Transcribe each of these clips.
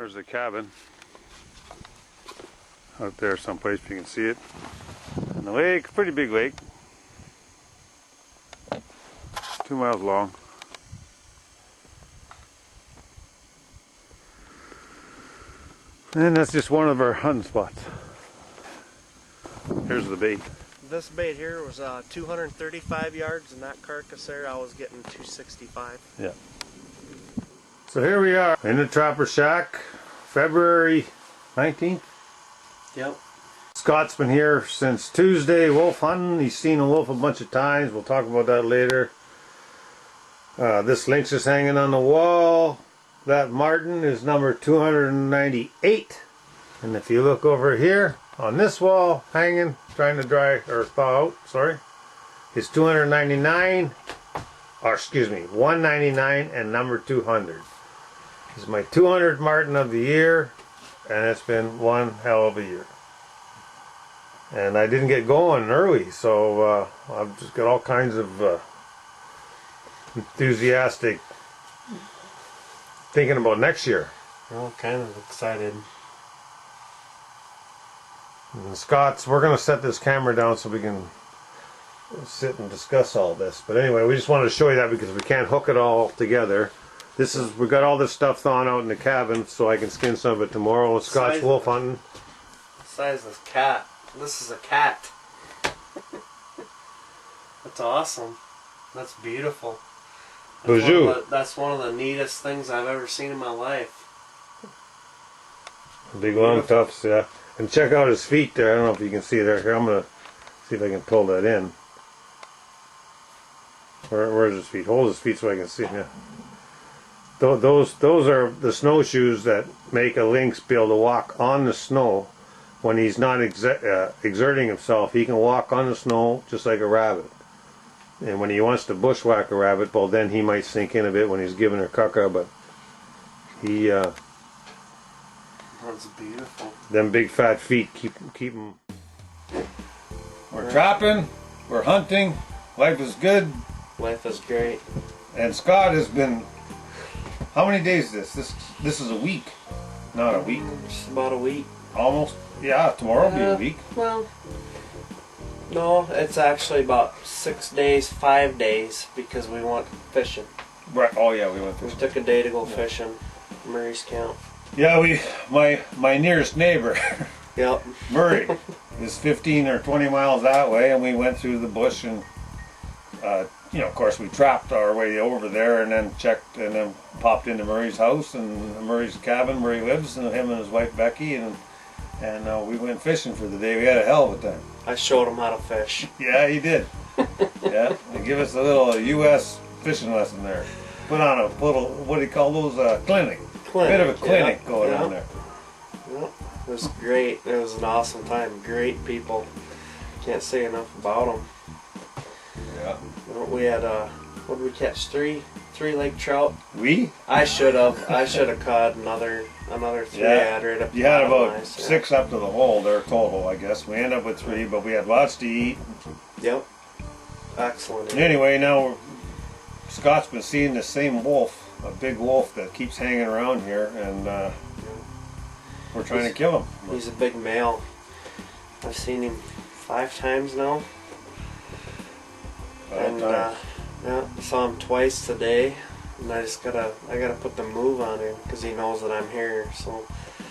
There's the cabin out there someplace if you can see it. And the lake, pretty big lake, 2 miles long. And that's just one of our hunting spots. Here's the bait. This bait here was 235 yards, and that carcass there I was getting 265. Yeah. So here we are in the Trapper Shack, February 19th. Yep. Scott's been here since Tuesday wolf hunting. He's seen a wolf a bunch of times. We'll talk about that later. This lynx is hanging on the wall. That marten is number 298. And if you look over here on this wall, hanging, trying to dry or thaw out, sorry, is 299, or excuse me, 199 and number 200. This is my 200th marten of the year, and it's been one hell of a year. And I didn't get going early, so I've just got all kinds of enthusiastic thinking about next year. Well, kind of excited. And Scott's, we're going to set this camera down so we can sit and discuss all this. But anyway, we just wanted to show you that because we can't hook it all together. This is, we got all this stuff thawing out in the cabin so I can skin some of it tomorrow. Scott's wolf hunting. The size of this cat. This is a cat. That's awesome. That's beautiful. That's one of the neatest things I've ever seen in my life. Big long tufts, yeah. And check out his feet there. I don't know if you can see there. Here, I'm going to see if I can pull that in. Where's his feet? Hold his feet so I can see him. Yeah. Those are the snowshoes that make a lynx be able to walk on the snow. When he's not exerting himself, he can walk on the snow just like a rabbit. And when he wants to bushwhack a rabbit, well, then he might sink in a bit when he's giving her caca, but he... That's beautiful. Them big fat feet keep him... We're trapping, we're hunting, life is good. Life is great. And Scott has been... How many days is this? This is a week. Not a week. Just about a week. Almost. Yeah, tomorrow will be a week. Well... No, it's actually about 6 days, 5 days, because we went fishing. Right. Oh yeah, we went fishing. We took a day to go fishing. Murray's Count. Yeah, my nearest neighbor, Yep. Murray, is 15 or 20 miles that way, and we went through the bush and, you know, of course we trapped our way over there and then checked and then popped into Murray's house and Murray's cabin where he lives, and him and his wife Becky, and we went fishing for the day. We had a hell of a time. I showed him how to fish. Yeah, he did. Yeah, they give us a little U.S. fishing lesson there. Put on a little, what do you call those, clinic. Bit of a clinic going on there. Yep. It was great. It was an awesome time. Great people. Can't say enough about them. Yeah. We had, what did we catch? Three lake trout. I should have caught another 3. I had right up. You had about 6 up to the hole there total, I guess. We ended up with 3, but we had lots to eat. Yep. Excellent. Anyway, now Scott's been seeing the same wolf, a big wolf that keeps hanging around here, and we're trying to kill him. He's a big male. I've seen him 5 times now. Yeah, saw him twice today, and I gotta put the move on him because he knows that I'm here. So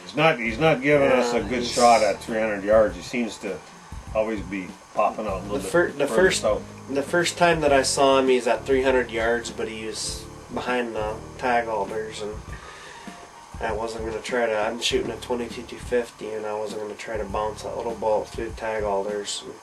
he's not giving us a good shot at 300 yards. He seems to always be popping out a little bit. The first time that I saw him, he's at 300 yards, but he was behind the tag alders, and I wasn't gonna try to. I'm shooting a 22-250, and I wasn't gonna try to bounce that little bolt through the tag alders. And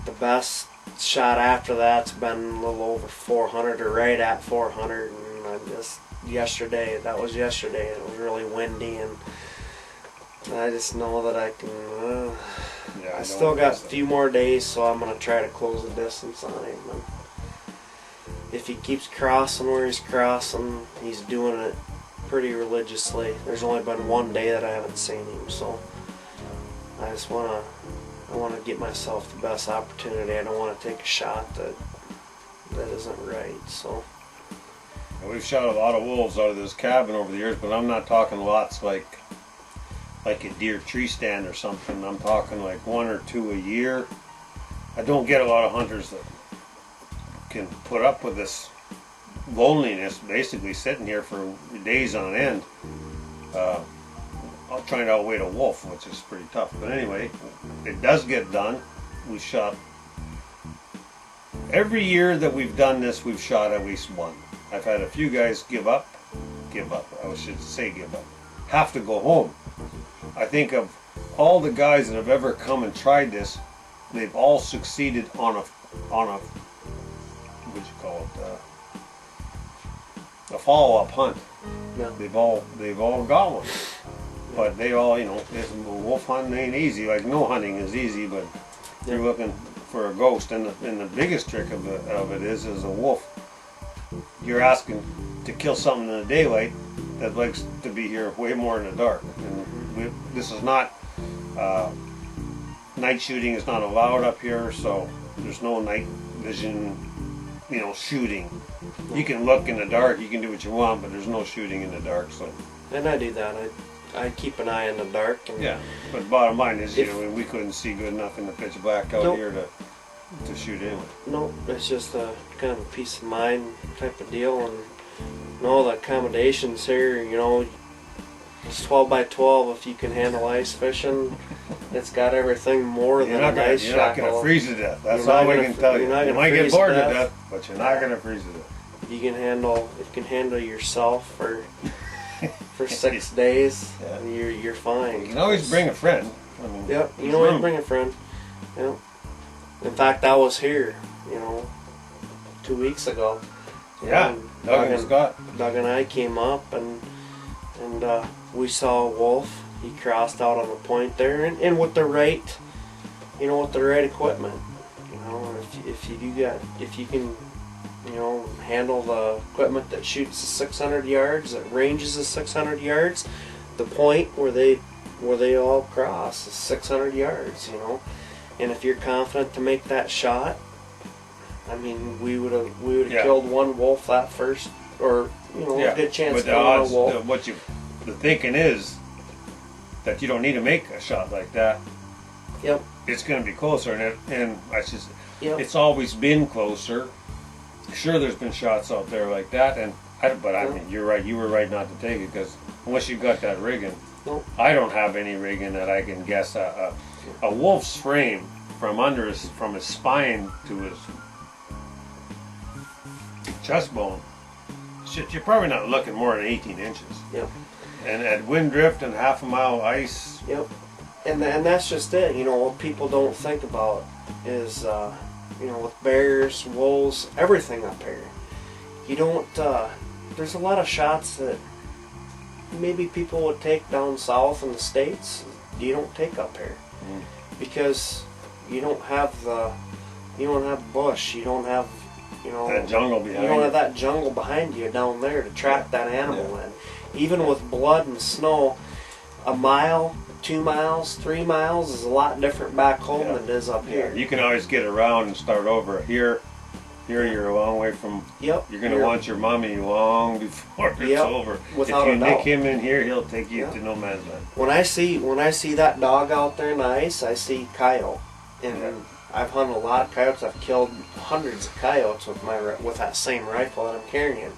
the best shot after that's been a little over 400 or right at 400, and I just yesterday, it was really windy, and I just know that I can I still got a few more days, so I'm gonna try to close the distance on him, and if he keeps crossing where he's crossing, he's doing it pretty religiously. There's only been one day that I haven't seen him, so I just want to give myself the best opportunity. I don't want to take a shot that isn't right. So We've shot a lot of wolves out of this cabin over the years, but I'm not talking lots like a deer tree stand or something. I'm talking like 1 or 2 a year. I don't get a lot of hunters that can put up with this loneliness, basically sitting here for days on end. I'm trying to outweight a wolf, which is pretty tough. But anyway, it does get done. We shot every year that we've done this. We've shot at least one. I've had a few guys give up. I should say give up. Have to go home. I think of all the guys that have ever come and tried this, they've all succeeded on a what you call it, a follow-up hunt. Yeah. They've all got one, but they all, you know, wolf hunting ain't easy. Like no hunting is easy, but you're looking for a ghost, and the biggest trick of it is a wolf. You're asking to kill something in the daylight that likes to be here way more in the dark. And this is not night shooting is not allowed up here, so there's no night vision, you know, shooting. You can look in the dark, you can do what you want, but there's no shooting in the dark. So. And I do that. I keep an eye in the dark. And yeah, but bottom line is, you know, we couldn't see good enough in the pitch black out here to shoot anyway. No, it's just a kind of a peace of mind type of deal, and all the accommodations here, you know, it's 12 by 12 if you can handle ice fishing. It's got everything more than an ice shackle. You're not going to freeze to death. That's all we can tell you. You might get bored to death, but you're not going to freeze to death. You can handle yourself for 6 days, you're fine. You can always bring a friend. I mean, yep, you can always bring a friend. Yep. In fact, I was here, you know, 2 weeks ago. Yeah, Doug and I came up and we saw a wolf. He crossed out on the point there, and with the right, you know, with the right equipment, you know, if you can, you know, handle the equipment that shoots the 600 yards, that ranges the 600 yards, the point where they all cross is 600 yards, you know, and if you're confident to make that shot, I mean, we would have killed one wolf that first, or you know, a good chance of killing a wolf. The thinking is that you don't need to make a shot like that. Yep. It's going to be closer, and it's always been closer. Sure, there's been shots out there like that, I mean, you're right. You were right not to take it, because unless you got that rigging, I don't have any rigging that I can guess a wolf's frame from his spine to his chest bone. Shit, you're probably not looking more than 18 inches. Yep. And at wind drift and half a mile ice. Yep. And that's just it. You know, what people don't think about is, you know, with bears, wolves, everything up here. You don't, there's a lot of shots that maybe people would take down south in the States, you don't take up here. Because you don't have bush, you don't have, you know, that jungle behind you. Don't have that jungle behind you down there to track that animal in. Even with blood and snow, a mile, 2 miles, 3 miles is a lot different back home than it is up here. You can always get around and start over. Here you're a long way from. Yep. You're going to want your mommy long before it's over. Without if you a doubt. nick him in here, he'll take you to no man's land. When I see that dog out there in the ice, I see coyote, and I've hunted a lot of coyotes. I've killed hundreds of coyotes with that same rifle that I'm carrying.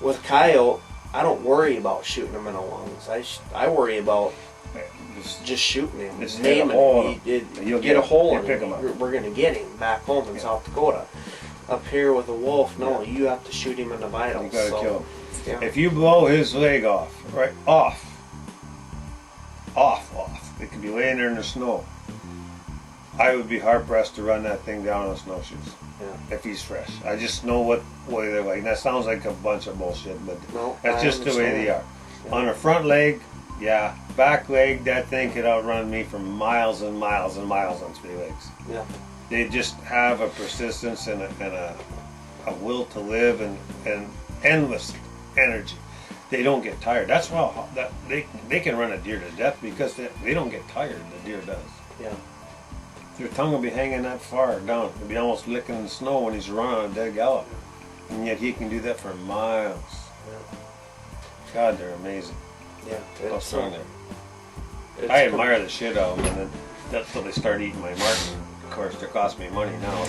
With coyote, I don't worry about shooting them in the lungs. I worry about just shooting him. Just name him. You'll get a hole in pick him. him up. We're going to get him back home in South Dakota. Up here with a wolf, no, you have to shoot him in the vitals. You got to kill him. Yeah. If you blow his leg off, off. It could be laying there in the snow. I would be hard pressed to run that thing down on snowshoes. Yeah. If he's fresh. I just know what way they're like. That sounds like a bunch of bullshit, but that's just the way they are. Yeah. On a front leg, yeah. Back leg, that thing could outrun me for miles and miles and miles on 3 legs. Yeah. They just have a persistence and a will to live and endless energy. They don't get tired. That's why they can run a deer to death, because they don't get tired. The deer does. Yeah. Your tongue will be hanging that far down. It'll be almost licking the snow when he's running on a dead gallop. And yet he can do that for miles. Yeah. God, they're amazing. Yeah, How it's, strong they're. I admire the shit out of them, and then that's till they start eating my marten. Of course, they're costing me money now.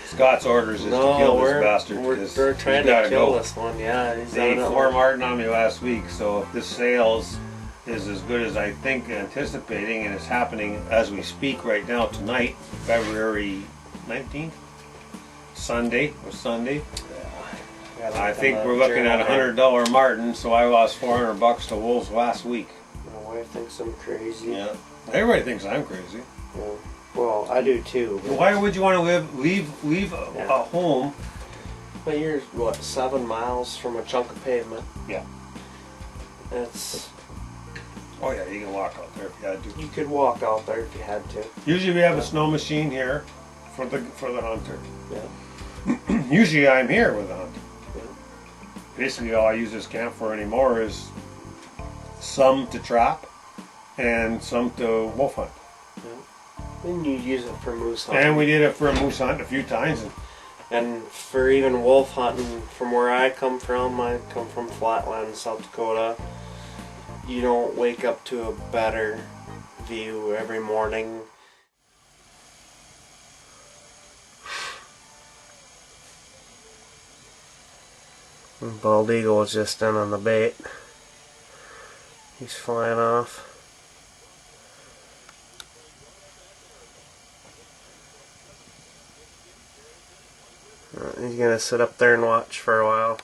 Scott's orders is to kill this bastard. We're trying to kill this one. Yeah, he's they ate 4 marten on me last week, so if this sales is as good as I think anticipating, and it's happening as we speak right now tonight, February 19th, Sunday. Yeah, I think we're looking at $100 marten, so I lost $400 to wolves last week. My wife thinks I'm crazy. Yeah, everybody thinks I'm crazy. Yeah. Well, I do too. Why would you want to leave a home? But you're what, 7 miles from a chunk of pavement? Yeah. It's. Oh yeah, you can walk out there if you had to. You could walk out there if you had to. Usually we have a snow machine here for the hunter. Yeah. Usually I'm here with the hunter. Yeah. Basically all I use this camp for anymore is some to trap and some to wolf hunt. Then you use it for moose hunting. And we did it for a moose hunt a few times. And for even wolf hunting, from where I come from Flatland, South Dakota, you don't wake up to a better view every morning. Bald eagle is just in on the bait. He's flying off. He's gonna sit up there and watch for a while.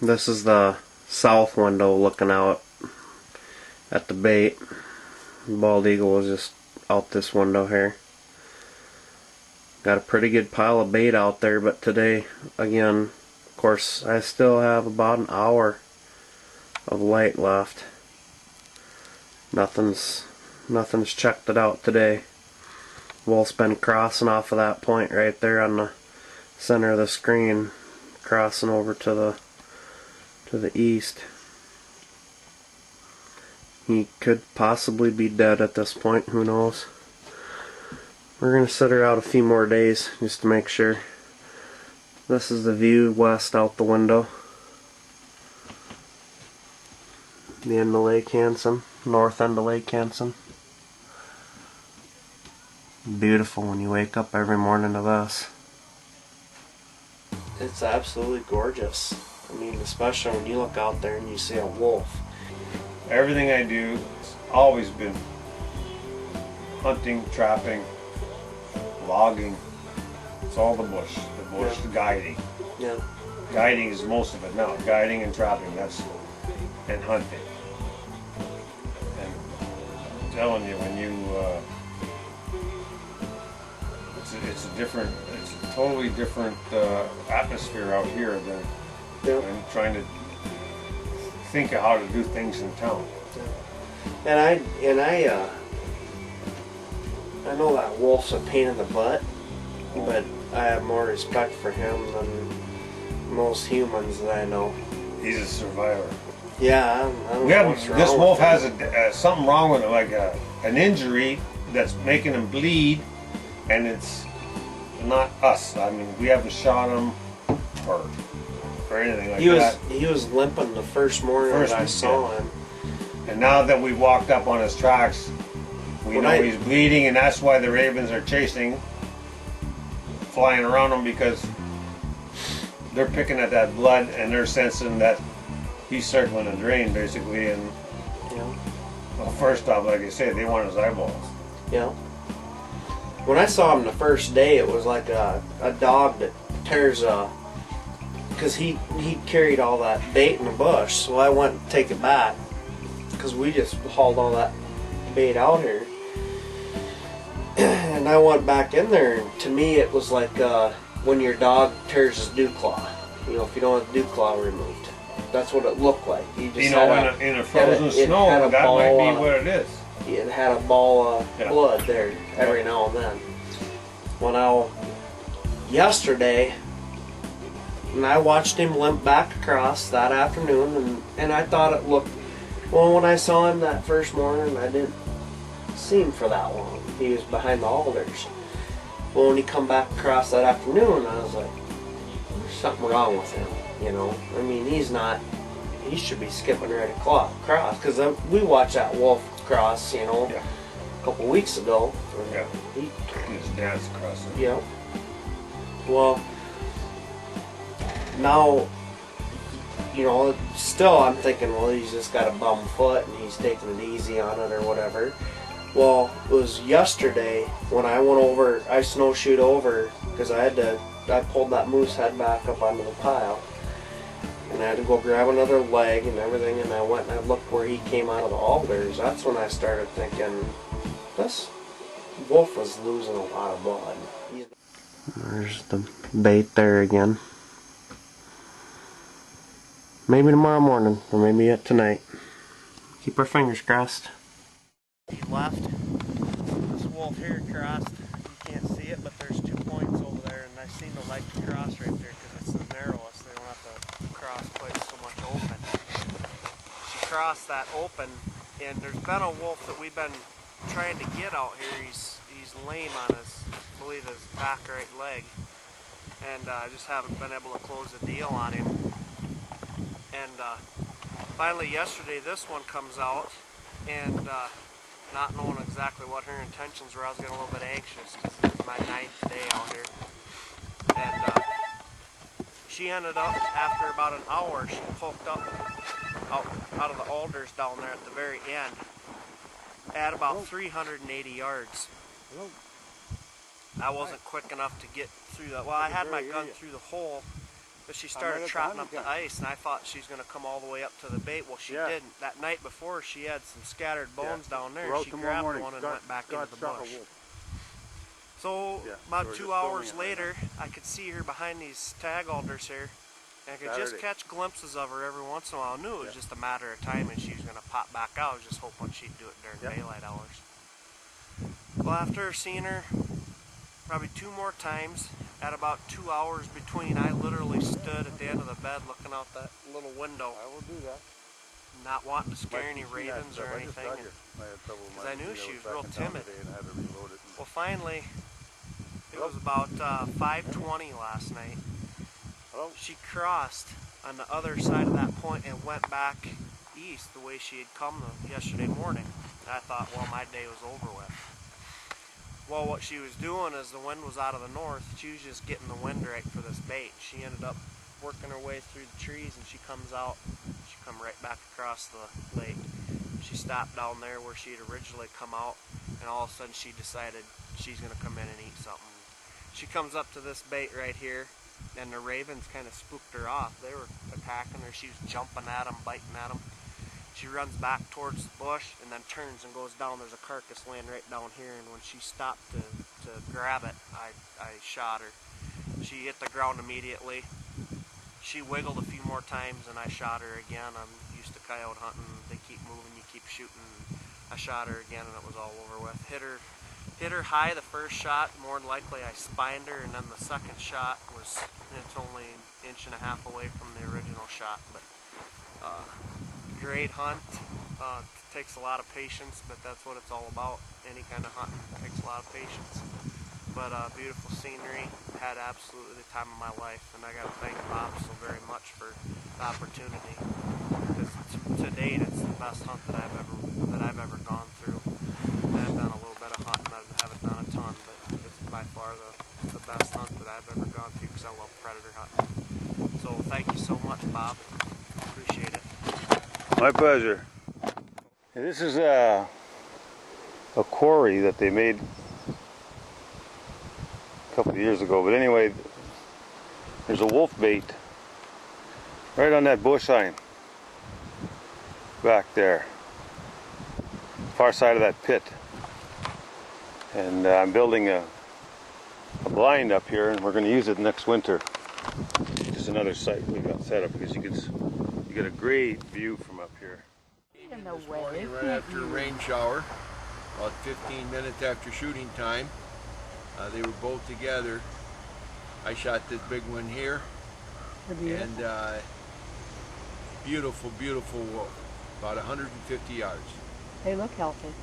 This is the south window looking out at the bait. Bald eagle was just out this window here. Got a pretty good pile of bait out there, but today, again, of course, I still have about an hour of light left. Nothing's checked it out today. Wolf's been crossing off of that point right there on the center of the screen, crossing over to the east. He could possibly be dead at this point, who knows. We're gonna sit her out a few more days just to make sure. This is the view west out the window. The end of Lake Hansen, north end of Lake Hansen. Beautiful when you wake up every morning to this. It's absolutely gorgeous. I mean, especially when you look out there and you see a wolf. Everything I do has always been hunting, trapping, logging. It's all the bush, Yeah. the guiding. Yeah. Guiding is most of it now. Guiding and trapping, and hunting. And I'm telling you, when you, it's a totally different atmosphere out here than trying to think of how to do things in town. And I know that wolf's a pain in the butt, but I have more respect for him than most humans that I know. He's a survivor. Yeah, I don't know what's wrong this wolf with has him. something wrong with him, like an injury that's making him bleed, and it's not us. I mean, we haven't shot him or anything like that. He was limping the first morning that I saw him. And now that we walked up on his tracks, we know he's bleeding, and that's why the ravens are flying around him, because they're picking at that blood and they're sensing that he's circling a drain, basically. And well, first off, like I said, they want his eyeballs. Yeah. When I saw him the first day, it was like a dog that tears because he carried all that bait in the bush, so I went to take it back because we just hauled all that bait out here. And I went back in there, and to me it was like when your dog tears his dew claw. You know, if you don't have the dew claw removed. That's what it looked like. You just in a frozen snow, that might be what it is. It had a ball of blood there every now and then. Well, yesterday, and I watched him limp back across that afternoon, and I thought it looked, well, when I saw him that first morning, I didn't see him for that long. He was behind the alders. Well, when he come back across that afternoon, I was like, something wrong with him, you know. I mean, he should be skipping right across, because we watched that wolf cross, you know, a couple weeks ago. Yeah. His dad's crossing. Yeah. Well, now, you know, still I'm thinking, well, he's just got a bum foot and he's taking it easy on it or whatever. Well, it was yesterday when I went over, I snowshoed over, because I pulled that moose head back up onto the pile. And I had to go grab another leg and everything, and I went and I looked where he came out of the alders. That's when I started thinking, this wolf was losing a lot of blood. There's the bait there again. Maybe tomorrow morning, or maybe yet tonight. Keep our fingers crossed. He left. This wolf here crossed. You can't see it, but there's 2 points over there, and I seem to like to cross right there because it's the narrowest. They don't have to cross quite so much open. She crossed that open, and there's been a wolf that we've been trying to get out here. He's lame on his, I believe his back right leg, and I just haven't been able to close the deal on him. And finally yesterday this one comes out, and not knowing exactly what her intentions were, I was getting a little bit anxious because it was my 9th day out here. And she ended up, after about an hour, she poked up out of the alders down there at the very end at about 380 yards. I wasn't quick enough to get through that. Well, I had my gun through the hole, but she started trotting up the ice, and I thought she was going to come all the way up to the bait. Well, she didn't. That night before, she had some scattered bones down there, and she grabbed one and went back into the bush. So, about 2 hours later, I could see her behind these tag alders here, and I could just catch glimpses of her every once in a while. I knew it was just a matter of time, and she was going to pop back out. I was just hoping she'd do it during daylight hours. Well, after seeing her probably 2 more times, at about 2 hours between, I literally stood at the end of the bed looking out that little window. I will do that. Not wanting to scare any ravens or anything, because I knew she was real timid. Well, finally, it was about 5:20 last night. She crossed on the other side of that point and went back east the way she had come yesterday morning. And I thought, well, my day was over with. Well, what she was doing is the wind was out of the north. She was just getting the wind right for this bait. She ended up working her way through the trees, and she comes out. She come right back across the lake. She stopped down there where she had originally come out, and all of a sudden she decided she's going to come in and eat something. She comes up to this bait right here, and the ravens kind of spooked her off. They were attacking her. She was jumping at them, biting at them. She runs back towards the bush and then turns and goes down. There's a carcass laying right down here, and when she stopped to grab it, I shot her. She hit the ground immediately. She wiggled a few more times, and I shot her again. I'm used to coyote hunting. They keep moving, you keep shooting. I shot her again, and it was all over with. Hit her high the first shot. More than likely I spined her, and then the second shot was, it's only an inch and a half away from the original shot. But great hunt. Takes a lot of patience, but that's what it's all about. Any kind of hunting takes a lot of patience. But beautiful scenery. Had absolutely the time of my life, and I got to thank Bob so very much for the opportunity. Because to date, it's the best hunt that I've ever gone through. And I've done a little bit of hunting. I haven't done a ton, but it's by far the best hunt that I've ever gone through because I love predator hunting. So thank you so much, Bob. Appreciate it. My pleasure. And this is a quarry that they made a couple of years ago. But anyway, there's a wolf bait right on that bush line back there, far side of that pit. And I'm building a blind up here, and we're going to use it next winter. Just another site we've got set up because you get a great view from up here. This morning, right after a rain shower, about 15 minutes after shooting time, they were both together. I shot this big one here, and beautiful, beautiful wolf, about 150 yards. They look healthy.